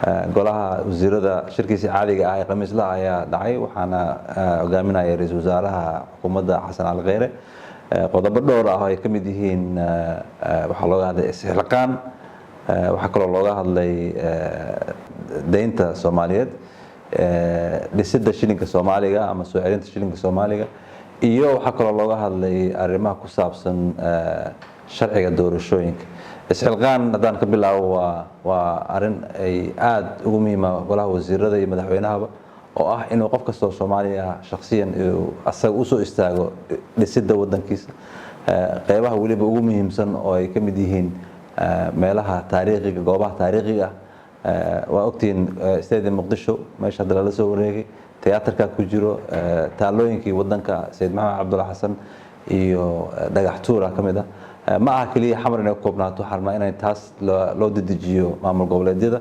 golaha wasiirada shirkiisa caadiga ah ee khamiislaha ayaa dhacay waxaana hogaaminaya ra'iisul wasaaraha xukuumadda Xasan Ali Kheyre qodobo dhowr ah oo ay kamid yihiin waxa looga hadlay isxilqaan waxa kaloo looga hadlay deynta Soomaaliyeed dhisidda shilinka Soomaaliga ama soo celinta shilinka Soomaaliga iyo waxa kaloo looga hadlay arrimaha ku saabsan sharciga doorashooyinka isxilqaan haddaan ka bilaabo waa arrin ay aad ugu muhiim ah golaha wasiirada iyo madaxweynahaba oo ah inuu qof kasta oo Soomaaliya shakhsiyan asaga u soo istaago dhisidda wadankiisa qaybaha waliba ugu muhiimsan oo ay ka mid yihiin meelaha taariikhiga goobaha taariikhiga waa ogtiin Stadium Muqdisho meesha hadda la soo wareegay tiyaatarka ku jiro taalooyinkii wadanka Sayid Maxamed Cabdulla Xasan iyo dhagax tuura kamid ah ma aha kaliya xamar inay koobnaato xarma inay taas loo dedejiyo maamul goboleedyada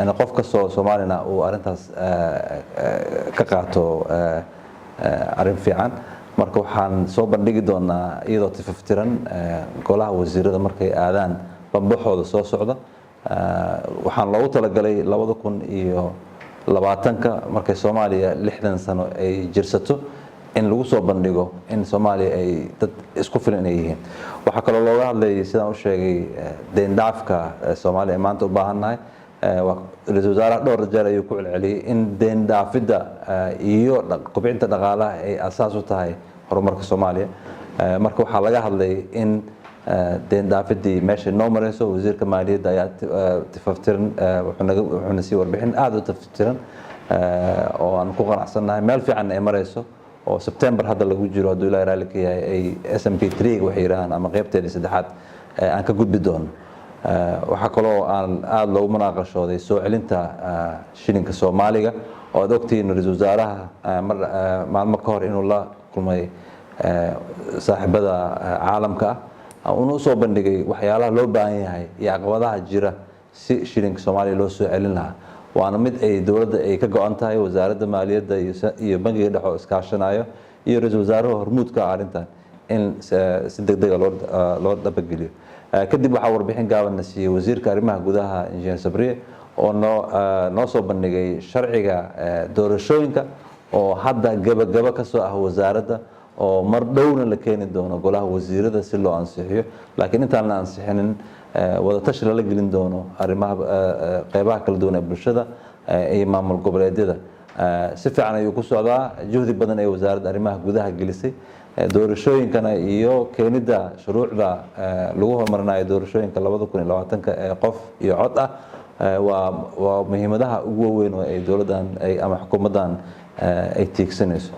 ana qof kasta oo Soomaalina uu arintaas ka qaato arin fiican marka waxaan soo bandhigi doonaa iyadoo tifaftiran golaha wasiirada markay aadaan banbaxooda soo socda waxaan loogu talagalay 2020 markay Soomaaliya 60 sano ay jirsato in lagu soo bandhigo in Soomaaliya ay dad isku filan ay yihiin waxa kale oo looga hadlay sidaan u sheegay deyn dhaafka Soomaaliya maanta u baahanahay ra'iisul wasaaraha dhowr jeer ayuu ku celceliyay in deyn dhaafida iyo kobcinta dhaqaalaha ay asaas u tahay horumarka Soomaaliya marka waxa laga hadlay in deyn dhaafidii meesha noo marayso wasiirka maaliyadda ayaa tifaftiran wuxuuna sii warbixin aad u tifaftiran oo aan ku qanacsanahay meel fiican ay marayso oo September hadda lagu jiro haduu ilaa raali ka yahay ay SMP3 waxay yiraahdaan ama qaybteeda saddexaad aan ka gudbi doono waxa kaloo aan aad loogu munaaqashooday soo celinta shilinka Soomaaliga oo aad ogtiin ra'iisul wasaaraha maalmo ka hor inuu la kulmay saaxiibada caalamka uu soo bandhigay waxyaalaha loo baahan yahay iyo caqabadaha jira si shilinka Soomaaliya loo soo celin lahaa waana mid ay dawladda ay ka go'an tahay wasaaradda maaliyadda iyo bangiga dhexe oo iskaashanayo iyo ra'iisul wasaaraha hormuudka arintan in si degdeg ah loo dabageliyo kadib waxa warbixin gaaban siiyay wasiirka arrimaha gudaha Injineer Sabriye oo noo soo bandhigay sharciga doorashooyinka oo hadda gabagaba ka soo ah wasaaradda oo mar dhowna la keeni doono golaha wasiirada si loo ansixiyo laakiin intaan la ansixinin wada tashi la gelin doono arrimaha qaybaha kala duwan ee bulshada iyo maamul goboleedyada si fiican ayuu ku socdaa juhdi badan ee wasaaradda arrimaha gudaha gelisay doorashooyinkana iyo keenida shuruucda lagu horumarinayo doorashooyinka 2020 ee qof iyo cod ah waa muhiimadaha ugu weyn oo ay dawladdan ama xukuumaddan ay tiigsanayso